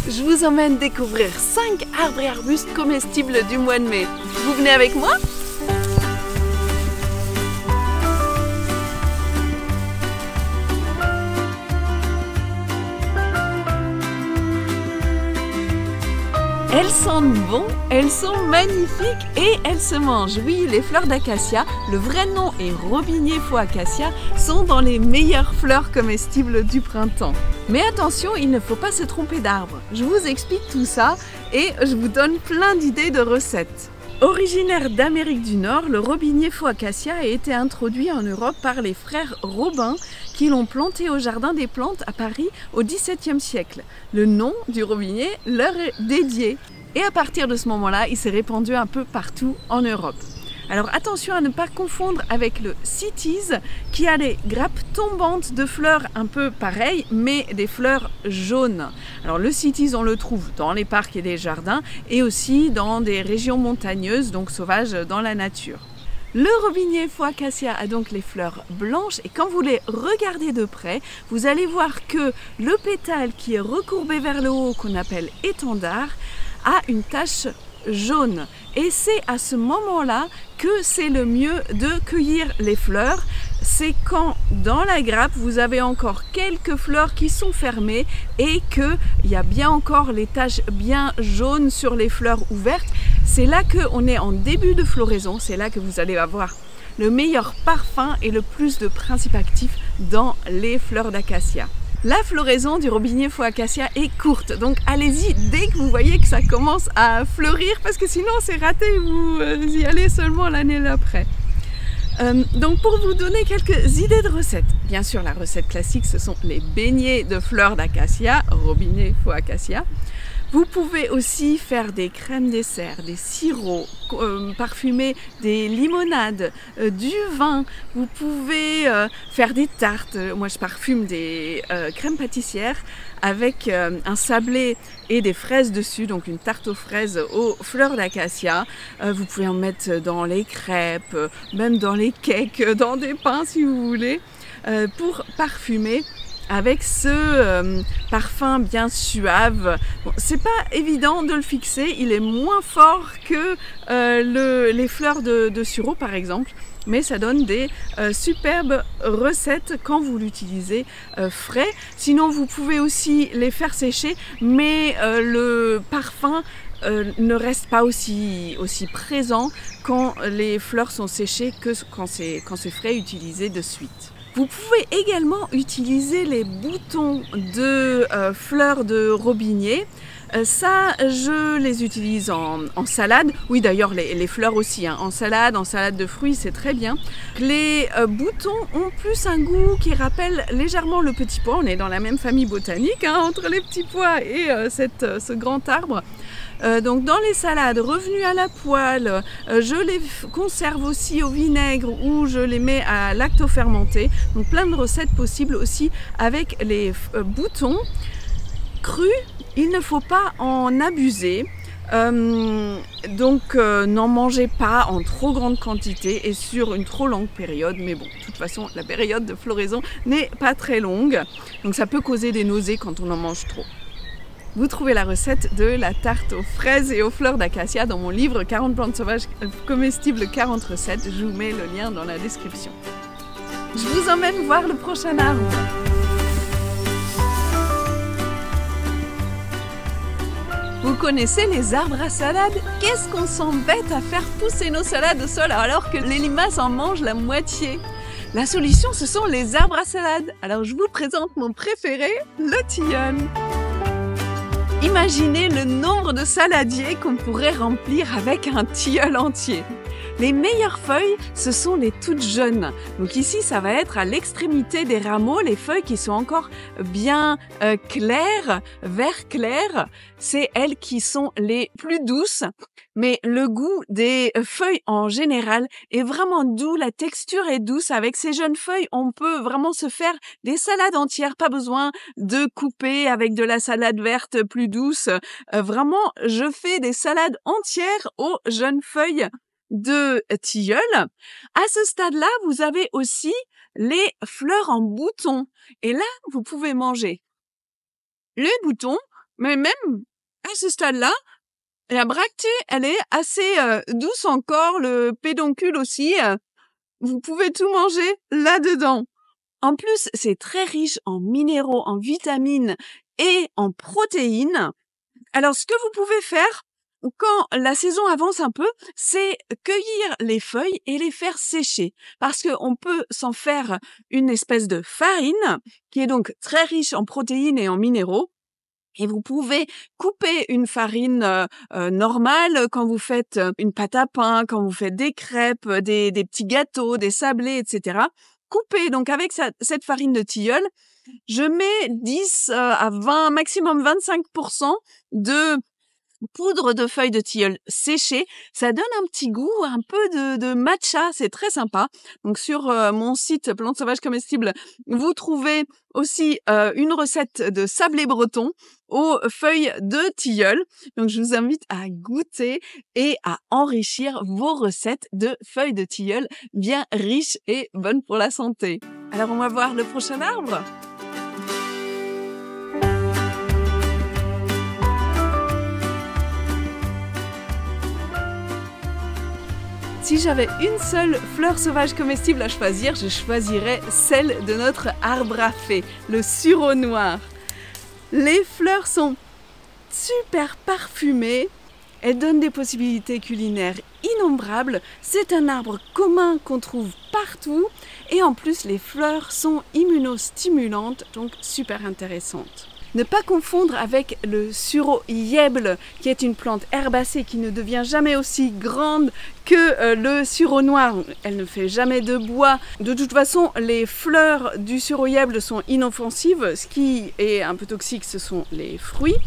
Je vous emmène découvrir 5 arbres et arbustes comestibles du mois de mai. Vous venez avec moi? Elles sentent bon, elles sont magnifiques et elles se mangent. Oui, les fleurs d'acacia, le vrai nom est Robinier faux acacia, sont dans les meilleures fleurs comestibles du printemps. Mais attention, il ne faut pas se tromper d'arbre. Je vous explique tout ça et je vous donne plein d'idées de recettes. Originaire d'Amérique du Nord, le robinier faux acacia a été introduit en Europe par les frères Robin qui l'ont planté au Jardin des Plantes à Paris au XVIIe siècle. Le nom du robinier leur est dédié et à partir de ce moment-là, il s'est répandu un peu partout en Europe. Alors attention à ne pas confondre avec le cytise qui a des grappes tombantes de fleurs un peu pareilles mais des fleurs jaunes. Alors le cytise on le trouve dans les parcs et les jardins et aussi dans des régions montagneuses donc sauvages dans la nature. Le robinier faux acacia a donc les fleurs blanches et quand vous les regardez de près, vous allez voir que le pétale qui est recourbé vers le haut qu'on appelle étendard a une tache jaune et c'est à ce moment-là que c'est le mieux de cueillir les fleurs. C'est quand dans la grappe vous avez encore quelques fleurs qui sont fermées et qu'il y a bien encore les taches bien jaunes sur les fleurs ouvertes. C'est là qu'on est en début de floraison, c'est là que vous allez avoir le meilleur parfum et le plus de principes actifs dans les fleurs d'acacia. La floraison du robinier faux acacia est courte, donc allez-y dès que vous voyez que ça commence à fleurir parce que sinon c'est raté, vous y allez seulement l'année d'après. Donc pour vous donner quelques idées de recettes, bien sûr la recette classique ce sont les beignets de fleurs d'acacia, robinier faux acacia. Vous pouvez aussi faire des crèmes dessert, des sirops, parfumer des limonades, du vin. Vous pouvez faire des tartes. Moi, je parfume des crèmes pâtissières avec un sablé et des fraises dessus, donc une tarte aux fraises aux fleurs d'acacia. Vous pouvez en mettre dans les crêpes, même dans les cakes, dans des pains si vous voulez, pour parfumer avec ce parfum bien suave. Bon, c'est pas évident de le fixer, il est moins fort que les fleurs de sureau par exemple, mais ça donne des superbes recettes quand vous l'utilisez frais. Sinon vous pouvez aussi les faire sécher, mais le parfum ne reste pas aussi présent quand les fleurs sont séchées que quand c'est frais utilisé de suite. Vous pouvez également utiliser les boutons de fleurs de robinier. Ça, je les utilise en salade. Oui, d'ailleurs, les fleurs aussi. Hein. En salade de fruits, c'est très bien. Les boutons ont plus un goût qui rappelle légèrement le petit pois. On est dans la même famille botanique, hein, entre les petits pois et ce grand arbre. Donc dans les salades revenues à la poêle, je les conserve aussi au vinaigre ou je les mets à lactofermenté. Donc plein de recettes possibles aussi avec les boutons. Crus, il ne faut pas en abuser. N'en mangez pas en trop grande quantité et sur une trop longue période. Mais bon, de toute façon, la période de floraison n'est pas très longue. Donc ça peut causer des nausées quand on en mange trop. Vous trouvez la recette de la tarte aux fraises et aux fleurs d'acacia dans mon livre 40 plantes sauvages comestibles 40 recettes. Je vous mets le lien dans la description. Je vous emmène voir le prochain arbre. Vous connaissez les arbres à salade? Qu'est-ce qu'on s'embête à faire pousser nos salades au sol alors que les limaces en mangent la moitié? La solution, ce sont les arbres à salade. Alors je vous présente mon préféré, le tilleul. Imaginez le nombre de saladiers qu'on pourrait remplir avec un tilleul entier. Les meilleures feuilles, ce sont les toutes jeunes. Donc ici, ça va être à l'extrémité des rameaux, les feuilles qui sont encore bien claires, vert clair. C'est elles qui sont les plus douces. Mais le goût des feuilles en général est vraiment doux, la texture est douce. Avec ces jeunes feuilles, on peut vraiment se faire des salades entières, pas besoin de couper avec de la salade verte plus douce. Vraiment, je fais des salades entières aux jeunes feuilles de tilleul. À ce stade-là, vous avez aussi les fleurs en bouton. Et là, vous pouvez manger les boutons Mais même à ce stade-là, la bractée, elle est assez douce encore, le pédoncule aussi. Vous pouvez tout manger là-dedans. En plus, c'est très riche en minéraux, en vitamines et en protéines. Alors, ce que vous pouvez faire quand la saison avance un peu, c'est cueillir les feuilles et les faire sécher. Parce qu'on peut s'en faire une espèce de farine qui est donc très riche en protéines et en minéraux. Et vous pouvez couper une farine normale quand vous faites une pâte à pain, quand vous faites des crêpes, des petits gâteaux, des sablés, etc. Coupez donc avec cette farine de tilleul. Je mets 10 à 20, maximum 25% de poudre de feuilles de tilleul séchées. Ça donne un petit goût, un peu de matcha, c'est très sympa. Donc sur mon site Plantes Sauvages Comestibles, vous trouvez aussi une recette de sablé breton aux feuilles de tilleul. Donc je vous invite à goûter et à enrichir vos recettes de feuilles de tilleul bien riches et bonnes pour la santé. Alors on va voir le prochain arbre. Si j'avais une seule fleur sauvage comestible à choisir, je choisirais celle de notre arbre à fée, le sureau noir. Les fleurs sont super parfumées, elles donnent des possibilités culinaires innombrables. C'est un arbre commun qu'on trouve partout et en plus les fleurs sont immunostimulantes, donc super intéressantes. Ne pas confondre avec le sureau yèble, qui est une plante herbacée qui ne devient jamais aussi grande que le sureau noir. Elle ne fait jamais de bois. De toute façon, les fleurs du sureau yèble sont inoffensives. Ce qui est un peu toxique, ce sont les fruits.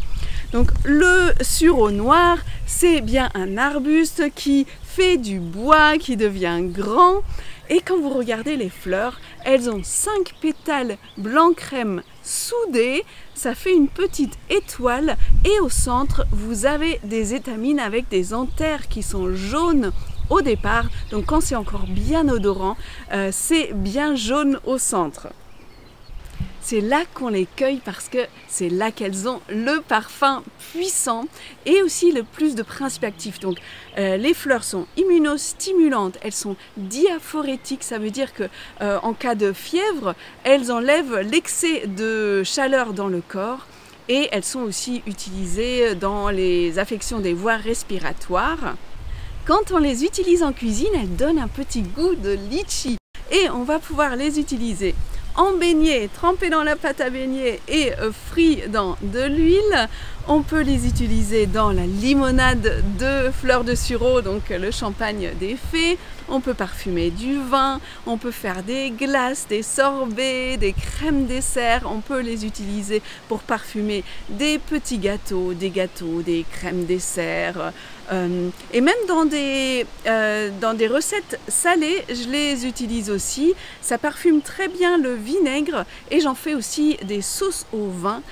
Donc le sureau noir, c'est bien un arbuste qui fait du bois, qui devient grand. Et quand vous regardez les fleurs, elles ont 5 pétales blanc crème soudés, ça fait une petite étoile et au centre, vous avez des étamines avec des anthères qui sont jaunes au départ. Donc quand c'est encore bien odorant, c'est bien jaune au centre. C'est là qu'on les cueille parce que c'est là qu'elles ont le parfum puissant et aussi le plus de principes actifs. Donc les fleurs sont immunostimulantes, elles sont diaphorétiques, ça veut dire que en cas de fièvre, elles enlèvent l'excès de chaleur dans le corps et elles sont aussi utilisées dans les affections des voies respiratoires. Quand on les utilise en cuisine, elles donnent un petit goût de litchi et on va pouvoir les utiliser en beignet, trempé dans la pâte à beignet et frit dans de l'huile. On peut les utiliser dans la limonade de fleurs de sureau, donc le champagne des fées. On peut parfumer du vin, on peut faire des glaces, des sorbets, des crèmes dessert. On peut les utiliser pour parfumer des petits gâteaux, des crèmes dessert. Et même dans des recettes salées, je les utilise aussi. Ça parfume très bien le vinaigre et j'en fais aussi des sauces au vin.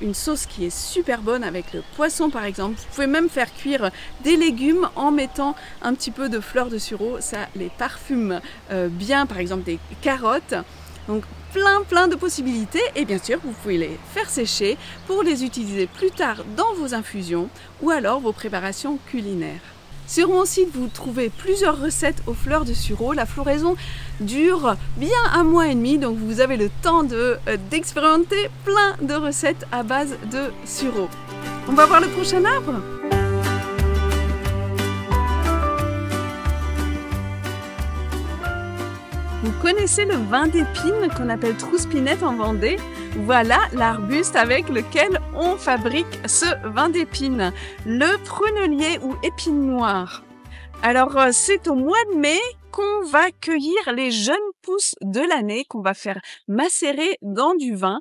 Une sauce qui est super bonne avec le poisson par exemple. Vous pouvez même faire cuire des légumes en mettant un petit peu de fleurs de sureau. Ça les parfume bien, par exemple des carottes. Donc plein de possibilités et bien sûr vous pouvez les faire sécher pour les utiliser plus tard dans vos infusions ou alors vos préparations culinaires. Sur mon site, vous trouvez plusieurs recettes aux fleurs de sureau. La floraison dure bien 1 mois et demi, donc vous avez le temps d'expérimenter plein de recettes à base de sureau. On va voir le prochain arbre. Vous connaissez le vin d'épine qu'on appelle trousse-pinette en Vendée? Voilà l'arbuste avec lequel on fabrique ce vin d'épine, le prunelier ou épine noire. Alors c'est au mois de mai qu'on va cueillir les jeunes pousses de l'année qu'on va faire macérer dans du vin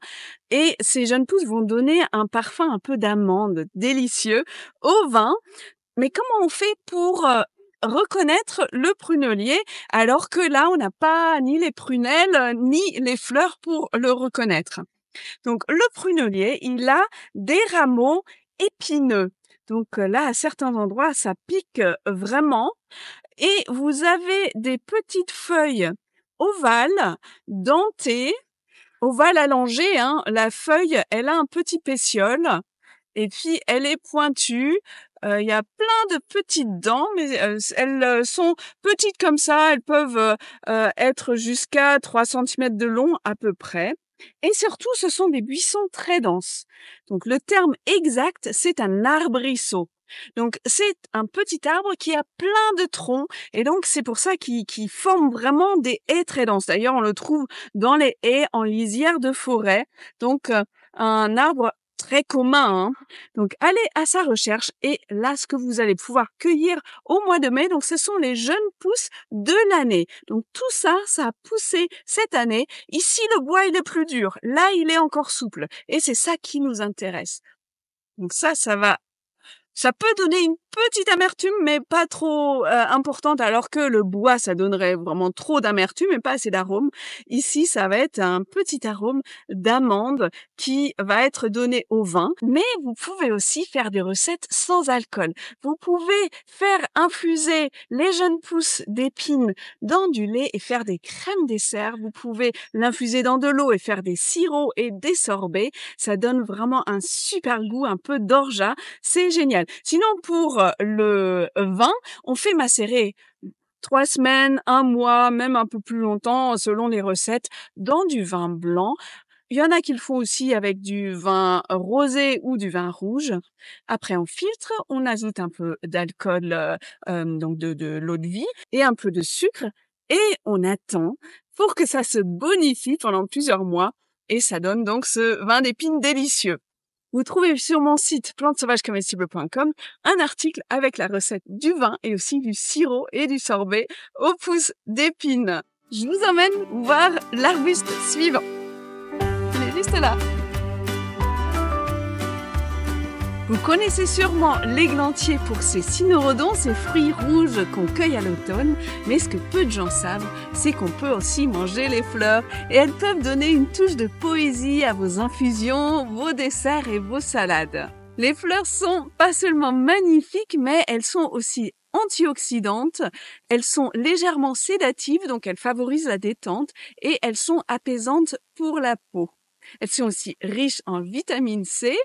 et ces jeunes pousses vont donner un parfum un peu d'amande délicieux au vin. Mais comment on fait pour reconnaître le prunelier alors que là on n'a pas ni les prunelles ni les fleurs pour le reconnaître? Donc le prunelier, il a des rameaux épineux. Donc là, à certains endroits, ça pique vraiment. Et vous avez des petites feuilles ovales, dentées, ovales allongées, hein. La feuille, elle a un petit pétiole. Et puis elle est pointue, il y a plein de petites dents, mais elles sont petites comme ça, elles peuvent, être jusqu'à 3 centimètres de long à peu près. Et surtout, ce sont des buissons très denses. Donc le terme exact, c'est un arbrisseau. Donc c'est un petit arbre qui a plein de troncs et donc c'est pour ça qu'il forme vraiment des haies très denses. D'ailleurs, on le trouve dans les haies en lisière de forêt. Donc un arbre très commun, hein. Donc allez à sa recherche et là ce que vous allez pouvoir cueillir au mois de mai, donc ce sont les jeunes pousses de l'année. Donc tout ça, ça a poussé cette année. Ici le bois il est plus dur, là il est encore souple et c'est ça qui nous intéresse. Donc ça peut donner une petite amertume, mais pas trop importante, alors que le bois, ça donnerait vraiment trop d'amertume et pas assez d'arôme. Ici, ça va être un petit arôme d'amande qui va être donné au vin. Mais vous pouvez aussi faire des recettes sans alcool. Vous pouvez faire infuser les jeunes pousses d'épines dans du lait et faire des crèmes dessert. Vous pouvez l'infuser dans de l'eau et faire des sirops et des sorbets. Ça donne vraiment un super goût, un peu d'orgeat. C'est génial. Sinon, pour le vin, on fait macérer 3 semaines, 1 mois, même un peu plus longtemps selon les recettes, dans du vin blanc. Il y en a qui le font aussi avec du vin rosé ou du vin rouge. Après, on filtre, on ajoute un peu d'alcool, donc de l'eau de vie et un peu de sucre et on attend pour que ça se bonifie pendant plusieurs mois et ça donne donc ce vin d'épines délicieux. Vous trouvez sur mon site plantesauvagescomestibles.com un article avec la recette du vin et aussi du sirop et du sorbet aux pousses d'épines. Je vous emmène voir l'arbuste suivant. Il est juste là. Vous connaissez sûrement l'églantier pour ses cynorrhodons, ces fruits rouges qu'on cueille à l'automne, mais ce que peu de gens savent, c'est qu'on peut aussi manger les fleurs et elles peuvent donner une touche de poésie à vos infusions, vos desserts et vos salades. Les fleurs sont pas seulement magnifiques, mais elles sont aussi antioxydantes, elles sont légèrement sédatives, donc elles favorisent la détente et elles sont apaisantes pour la peau. Elles sont aussi riches en vitamine C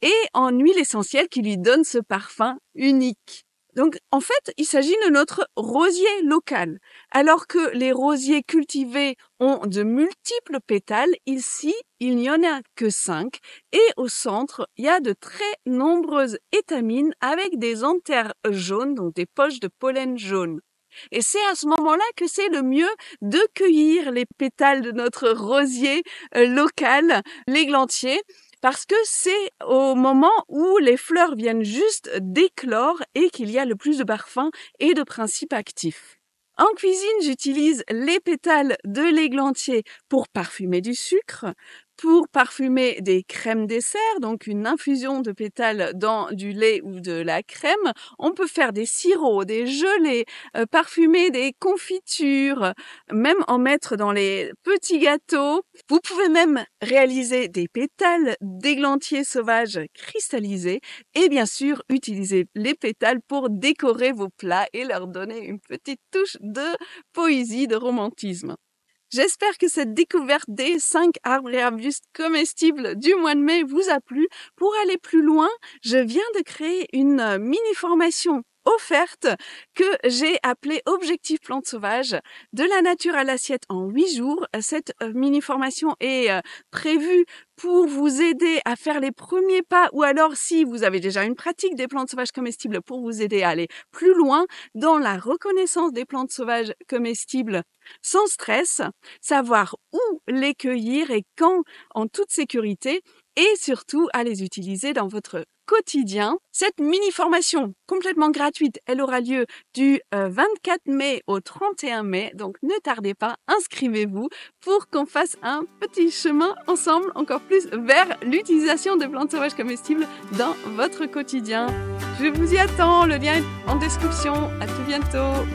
et en huile essentielle qui lui donne ce parfum unique. Donc, en fait, il s'agit de notre rosier local. Alors que les rosiers cultivés ont de multiples pétales, ici, il n'y en a que 5. Et au centre, il y a de très nombreuses étamines avec des anthères jaunes, donc des poches de pollen jaune. Et c'est à ce moment-là que c'est le mieux de cueillir les pétales de notre rosier local, l'églantier, parce que c'est au moment où les fleurs viennent juste d'éclore et qu'il y a le plus de parfum et de principes actifs. En cuisine, j'utilise les pétales de l'églantier pour parfumer du sucre, pour parfumer des crèmes dessert, donc une infusion de pétales dans du lait ou de la crème. On peut faire des sirops, des gelées, parfumer des confitures, même en mettre dans les petits gâteaux. Vous pouvez même réaliser des pétales d'églantier sauvage cristallisés et bien sûr utiliser les pétales pour décorer vos plats et leur donner une petite touche de poésie, de romantisme. J'espère que cette découverte des 5 arbres et arbustes comestibles du mois de mai vous a plu. Pour aller plus loin, je viens de créer une mini-formation offerte que j'ai appelée Objectif Plantes Sauvages, de la nature à l'assiette en 8 jours. Cette mini-formation est prévue pour vous aider à faire les premiers pas ou alors si vous avez déjà une pratique des plantes sauvages comestibles pour vous aider à aller plus loin dans la reconnaissance des plantes sauvages comestibles sans stress, savoir où les cueillir et quand en toute sécurité et surtout à les utiliser dans votre quotidien. Cette mini-formation complètement gratuite, elle aura lieu du 24 mai au 31 mai, donc ne tardez pas, inscrivez-vous pour qu'on fasse un petit chemin ensemble encore plus vers l'utilisation de plantes sauvages comestibles dans votre quotidien. Je vous y attends, le lien est en description. À tout bientôt.